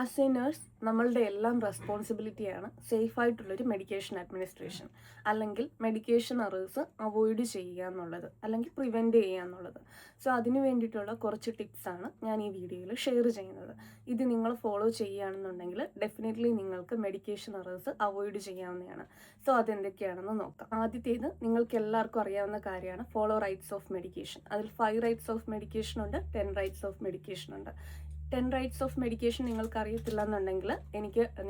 As A nurse നമ്മളുടെ എല്ലാം റെസ്പോൺസിബിലിറ്റിയാണ് സേഫായിട്ടുള്ളൊരു medication administration, അല്ലെങ്കിൽ മെഡിക്കേഷൻ എറേഴ്സ് അവോയ്ഡ് ചെയ്യുക എന്നുള്ളത്, അല്ലെങ്കിൽ പ്രിവെൻറ്റ് ചെയ്യുക എന്നുള്ളത്. സോ അതിന് വേണ്ടിയിട്ടുള്ള കുറച്ച് ടിപ്സാണ് ഞാൻ ഈ വീഡിയോയിൽ ഷെയർ ചെയ്യുന്നത്. ഇത് നിങ്ങൾ ഫോളോ ചെയ്യുകയാണെന്നുണ്ടെങ്കിൽ ഡെഫിനറ്റ്ലി നിങ്ങൾക്ക് മെഡിക്കേഷൻ എറേഴ്സ് അവോയ്ഡ് ചെയ്യാവുന്നതാണ്. സോ അതെന്തൊക്കെയാണെന്ന് നോക്കാം. ആദ്യത്തേത് നിങ്ങൾക്ക് എല്ലാവർക്കും അറിയാവുന്ന കാര്യമാണ് ഫോളോ റൈറ്റ്സ് ഓഫ് മെഡിക്കേഷൻ. അതിൽ 5 റൈറ്റ്സ് ഓഫ് മെഡിക്കേഷൻ ഉണ്ട്, 10 റൈറ്റ്സ് ഓഫ് മെഡിക്കേഷൻ ഉണ്ട്. 10 റൈറ്റ്സ് ഓഫ് മെഡിക്കേഷൻ നിങ്ങൾക്ക് അറിയത്തില്ല എന്നുണ്ടെങ്കിൽ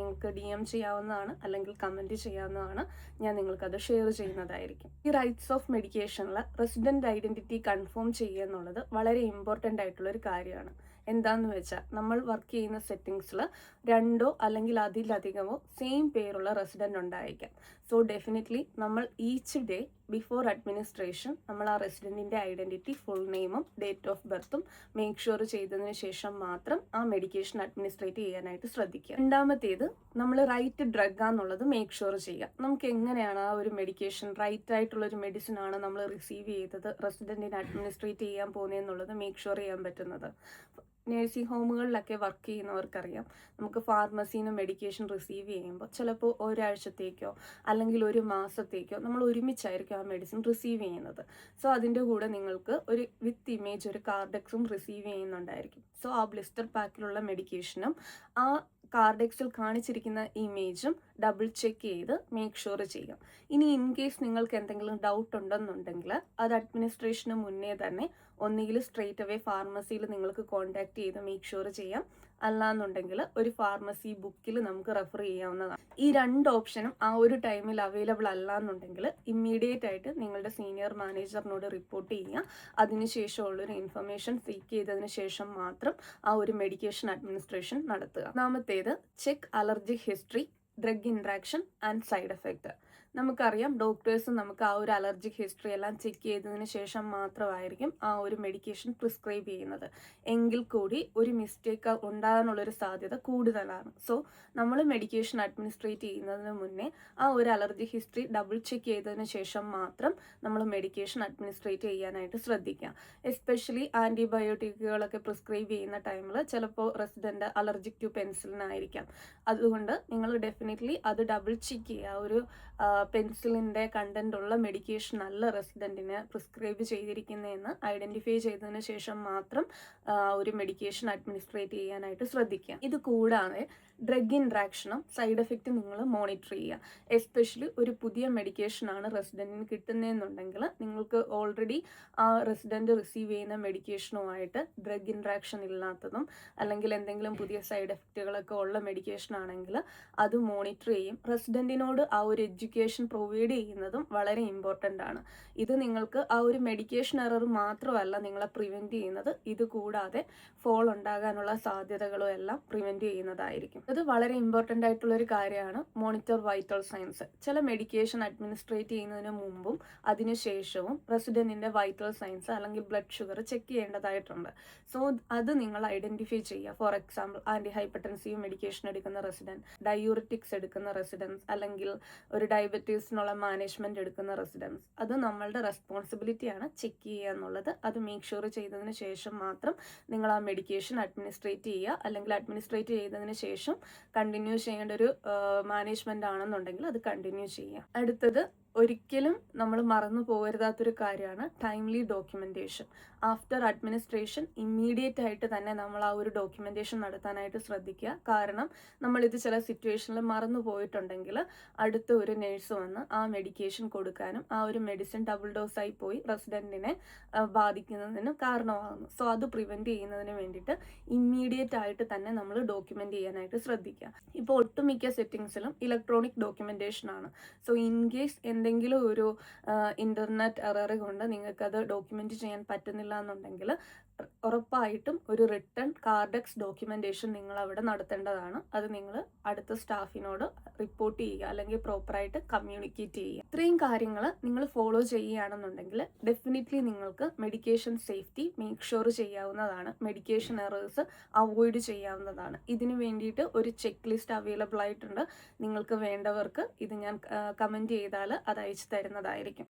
നിങ്ങൾക്ക് DM ചെയ്യാവുന്നതാണ്, അല്ലെങ്കിൽ കമൻറ്റ് ചെയ്യാവുന്നതാണ്. ഞാൻ നിങ്ങൾക്കത് ഷെയർ ചെയ്യുന്നതായിരിക്കും. ഈ റൈറ്റ്സ് ഓഫ് മെഡിക്കേഷനിൽ റെസിഡൻറ്റ് ഐഡൻറ്റിറ്റി കൺഫേം ചെയ്യുക എന്നുള്ളത് വളരെ ഇമ്പോർട്ടൻ്റ് ആയിട്ടുള്ളൊരു കാര്യമാണ്. എന്താണെന്ന് വെച്ചാൽ നമ്മൾ വർക്ക് ചെയ്യുന്ന സെറ്റിങ്സിൽ 2 അല്ലെങ്കിൽ അതിലധികമോ സെയിം പേരുള്ള റെസിഡൻറ്റ് ഉണ്ടായിരിക്കാം. സോ ഡെഫിനറ്റ്ലി നമ്മൾ ഈച്ച് ഡേ ബിഫോർ അഡ്മിനിസ്ട്രേഷൻ നമ്മൾ ആ റെസിഡൻറ്റിൻ്റെ ഐഡൻറ്റിറ്റി, ഫുൾ നെയിമും ഡേറ്റ് ഓഫ് ബർത്തും മേക്ക് ഷുവർ ചെയ്തതിന് ശേഷം മാത്രം ആ മെഡിക്കേഷൻ അഡ്മിനിസ്ട്രേറ്റ് ചെയ്യാനായിട്ട് ശ്രദ്ധിക്കുക. രണ്ടാമത്തേത്, നമ്മൾ റൈറ്റ് ഡ്രഗ് ആണെന്നുള്ളത് മേക്ക് ഷുവർ ചെയ്യുക. നമുക്ക് എങ്ങനെയാണ് ആ ഒരു മെഡിക്കേഷൻ, റൈറ്റ് ആയിട്ടുള്ള ഒരു മെഡിസിൻ ആണ് നമ്മൾ റിസീവ് ചെയ്തത് റെസിഡൻറ്റിന് അഡ്മിനിസ്ട്രേറ്റ് ചെയ്യാൻ പോകുന്നതെന്നുള്ളത് മേക്ക് ഷുവർ ചെയ്യാൻ പറ്റുന്നത്? നേഴ്സിംഗ് ഹോമുകളിലൊക്കെ വർക്ക് ചെയ്യുന്നവർക്കറിയാം, നമുക്ക് ഫാർമസിയിൽ നിന്ന് മെഡിക്കേഷൻ റിസീവ് ചെയ്യുമ്പോൾ ചിലപ്പോൾ ഒരാഴ്ചത്തേക്കോ അല്ലെങ്കിൽ ഒരു മാസത്തേക്കോ നമ്മൾ ഒരുമിച്ചായിരിക്കും ആ മെഡിസിൻ റിസീവ് ചെയ്യുന്നത്. സോ അതിൻ്റെ കൂടെ നിങ്ങൾക്ക് ഒരു വിത്ത് ഇമേജ് ഒരു കാർഡെക്സും റിസീവ് ചെയ്യുന്നുണ്ടായിരിക്കും. സോ ആ ബ്ലിസ്റ്റർ പാക്കിലുള്ള മെഡിക്കേഷനും ആ കാർഡെക്സിൽ കാണിച്ചിരിക്കുന്ന ഇമേജും ഡബിൾ ചെക്ക് ചെയ്ത് മേക്ക് ഷുവർ ചെയ്യാം. ഇനി ഇൻ കേസ് നിങ്ങൾക്ക് എന്തെങ്കിലും ഡൗട്ട് ഉണ്ടെന്നുണ്ടെങ്കിൽ അത് അഡ്മിനിസ്ട്രേഷന് മുന്നേ തന്നെ ഒന്നുകിൽ സ്ട്രെയിറ്റ് അവേ ഫാർമസിയിൽ നിങ്ങൾക്ക് കോൺടാക്ട് ചെയ്ത് മേക്ക് ഷുവർ ചെയ്യാം, അല്ലാന്നുണ്ടെങ്കിൽ ഒരു ഫാർമസി ബുക്കിൽ നമുക്ക് റെഫർ ചെയ്യാവുന്നതാണ്. ഈ 2 ഓപ്ഷനും ആ ഒരു ടൈമിൽ അവൈലബിൾ അല്ലാന്നുണ്ടെങ്കിൽ ഇമ്മീഡിയറ്റ് ആയിട്ട് നിങ്ങളുടെ സീനിയർ മാനേജറിനോട് റിപ്പോർട്ട് ചെയ്യുക. അതിനുശേഷമുള്ളൊരു ഇൻഫർമേഷൻ സീക്ക് ചെയ്തതിന് ശേഷം മാത്രം ആ ഒരു മെഡിക്കേഷൻ അഡ്മിനിസ്ട്രേഷൻ നടത്തുക. ഒന്നാമത്തേത്, check allergy history, drug interaction and side effect. നമുക്കറിയാം, ഡോക്ടേഴ്സ് നമുക്ക് ആ ഒരു അലർജിക് ഹിസ്റ്ററി എല്ലാം ചെക്ക് ചെയ്തതിന് ശേഷം മാത്രമായിരിക്കും ആ ഒരു മെഡിക്കേഷൻ പ്രിസ്ക്രൈബ് ചെയ്യുന്നത്. എങ്കിൽ കൂടി ഒരു മിസ്റ്റേക്ക് ഉണ്ടാകാനുള്ളൊരു സാധ്യത കൂടുതലാണ്. സോ നമ്മൾ മെഡിക്കേഷൻ അഡ്മിനിസ്ട്രേറ്റ് ചെയ്യുന്നതിന് മുന്നേ ആ ഒരു അലർജി ഹിസ്റ്ററി ഡബിൾ ചെക്ക് ചെയ്തതിന് ശേഷം മാത്രം നമ്മൾ മെഡിക്കേഷൻ അഡ്മിനിസ്ട്രേറ്റ് ചെയ്യാനായിട്ട് ശ്രദ്ധിക്കുക. എസ്പെഷ്യലി ആൻറ്റിബയോട്ടിക്കുകളൊക്കെ പ്രിസ്ക്രൈബ് ചെയ്യുന്ന ടൈമിൽ ചിലപ്പോൾ റെസിഡൻറ്റ് അലർജിക് ടു പെൻസിലിനായിരിക്കാം. അതുകൊണ്ട് നിങ്ങൾ ഡെഫിനറ്റ്ലി അത് ഡബിൾ ചെക്ക് ചെയ്യുക. ഒരു പെൻസിലിൻ്റെ കണ്ടന്റ് ഉള്ള മെഡിക്കേഷൻ അല്ല റെസിഡൻറ്റിന് പ്രിസ്ക്രൈബ് ചെയ്തിരിക്കുന്നതെന്ന് ഐഡൻറ്റിഫൈ ചെയ്തതിന് ശേഷം മാത്രം ഒരു മെഡിക്കേഷൻ അഡ്മിനിസ്ട്രേറ്റ് ചെയ്യാനായിട്ട് ശ്രദ്ധിക്കുക. ഇത് കൂടാതെ ഡ്രഗ് ഇൻട്രാക്ഷനും സൈഡ് എഫക്റ്റ് നിങ്ങൾ മോണിറ്റർ ചെയ്യുക. എസ്പെഷ്യലി ഒരു പുതിയ മെഡിക്കേഷനാണ് റെസിഡൻറ്റിന് കിട്ടുന്നതെന്നുണ്ടെങ്കിൽ നിങ്ങൾക്ക് ഓൾറെഡി ആ റെസിഡൻറ്റ് റിസീവ് ചെയ്യുന്ന മെഡിക്കേഷനുമായിട്ട് ഡ്രഗ് ഇൻട്രാക്ഷൻ ഇല്ലാത്തതും അല്ലെങ്കിൽ എന്തെങ്കിലും പുതിയ സൈഡ് എഫക്റ്റുകളൊക്കെ ഉള്ള മെഡിക്കേഷൻ ആണെങ്കിൽ അത് മോണിറ്റർ ചെയ്യും. റെസിഡൻറ്റിനോട് ആ ഒരു എഡ്യൂക്കേഷൻ പ്രൊവൈഡ് ചെയ്യുന്നതും വളരെ ഇമ്പോർട്ടൻ്റ് ആണ്. ഇത് നിങ്ങൾക്ക് ആ ഒരു മെഡിക്കേഷൻ എറർ മാത്രമല്ല നിങ്ങളെ പ്രിവെൻറ്റ് ചെയ്യുന്നത്, ഇത് കൂടാതെ ഫോൾ ഉണ്ടാകാനുള്ള സാധ്യതകളും എല്ലാം പ്രിവെൻറ്റ് ചെയ്യുന്നതായിരിക്കും. ഇത് വളരെ ഇമ്പോർട്ടൻ്റ് ആയിട്ടുള്ളൊരു കാര്യമാണ്. Monitor vital signs. ചില മെഡിക്കേഷൻ അഡ്മിനിസ്ട്രേറ്റ് ചെയ്യുന്നതിന് മുമ്പും അതിനുശേഷവും റെസിഡൻറ്റിൻ്റെ വൈറ്റൽ സൈൻസ് അല്ലെങ്കിൽ ബ്ലഡ് ഷുഗർ ചെക്ക് ചെയ്യേണ്ടതായിട്ടുണ്ട്. സോ അത് നിങ്ങൾ ഐഡൻറ്റിഫൈ ചെയ്യുക. For example, anti hypertensive medication എടുക്കുന്ന റെസിഡൻറ്റ്, ഡയൂറിറ്റിക്സ് എടുക്കുന്ന റെസിഡൻസ്, അല്ലെങ്കിൽ ഒരു ഡയബറ്റീസിനുള്ള മാനേജ്മെൻറ്റ് എടുക്കുന്ന റെസിഡൻസ്, അത് നമ്മളുടെ റെസ്പോൺസിബിലിറ്റിയാണ് ചെക്ക് ചെയ്യുക എന്നുള്ളത്. അത് മേക്ക് ഷുവർ ചെയ്തതിന് ശേഷം മാത്രം നിങ്ങൾ ആ മെഡിക്കേഷൻ അഡ്മിനിസ്ട്രേറ്റ് ചെയ്യുക. അല്ലെങ്കിൽ അഡ്മിനിസ്ട്രേറ്റ് ചെയ്തതിന് ശേഷം കണ്ടിന്യൂ ചെയ്യേണ്ട ഒരു മാനേജ്മെൻ്റ് ആണെന്നുണ്ടെങ്കിൽ അത് കണ്ടിന്യൂ ചെയ്യുക. അടുത്തത്, ഒരിക്കലും നമ്മൾ മറന്നു പോകരുതാത്തൊരു കാര്യമാണ് timely documentation. After administration immediate ആയിട്ട് തന്നെ നമ്മൾ ആ ഒരു ഡോക്യുമെൻറ്റേഷൻ നടത്താനായിട്ട് ശ്രദ്ധിക്കുക. കാരണം നമ്മളിത് ചില സിറ്റുവേഷനിൽ മറന്നു പോയിട്ടുണ്ടെങ്കിൽ അടുത്ത ഒരു നേഴ്സ് വന്ന് ആ മെഡിക്കേഷൻ കൊടുക്കാനും ആ ഒരു മെഡിസിൻ ഡബിൾ ഡോസായി പോയി റെസിഡൻറ്റിനെ ബാധിക്കുന്നതിനും കാരണമാകുന്നു. സോ അത് പ്രിവെൻറ്റ് ചെയ്യുന്നതിന് വേണ്ടിയിട്ട് ഇമ്മീഡിയറ്റ് ആയിട്ട് തന്നെ നമ്മൾ ഡോക്യുമെൻ്റ് ചെയ്യാനായിട്ട് ശ്രദ്ധിക്കുക. ഇപ്പോൾ ഒട്ടുമിക്ക സെറ്റിങ്സിലും ഇലക്ട്രോണിക് ഡോക്യുമെൻറ്റേഷൻ ആണ്. സോ ഇൻ കേസ് എന്തെങ്കിലും ഒരു ഇൻ്റർനെറ്റ് എറർ കൊണ്ട് നിങ്ങൾക്കത് ഡോക്യുമെൻ്റ് ചെയ്യാൻ പറ്റുന്നില്ല എന്നുണ്ടെങ്കിൽ ഉറപ്പായിട്ടും ഒരു റിട്ടൺ കാർഡെക്സ് ഡോക്യുമെൻറ്റേഷൻ നിങ്ങൾ അവിടെ നടത്തേണ്ടതാണ്. അത് നിങ്ങൾ അടുത്ത സ്റ്റാഫിനോട് റിപ്പോർട്ട് ചെയ്യുക, അല്ലെങ്കിൽ പ്രോപ്പറായിട്ട് കമ്മ്യൂണിക്കേറ്റ് ചെയ്യുക. ഇത്രയും കാര്യങ്ങൾ നിങ്ങൾ ഫോളോ ചെയ്യുകയാണെന്നുണ്ടെങ്കിൽ ഡെഫിനറ്റ്ലി നിങ്ങൾക്ക് മെഡിക്കേഷൻ സേഫ്റ്റി മേക്ക് ഷുവർ ചെയ്യാവുന്നതാണ്. മെഡിക്കേഷൻ എറേഴ്സ് അവോയ്ഡ് ചെയ്യാവുന്നതാണ്. ഇതിനു വേണ്ടിയിട്ട് ഒരു ചെക്ക് ലിസ്റ്റ് അവൈലബിൾ ആയിട്ടുണ്ട്. നിങ്ങൾക്ക് വേണ്ടവർക്ക് ഇത് ഞാൻ കമൻറ്റ് ചെയ്താൽ അത് അയച്ചു തരുന്നതായിരിക്കും.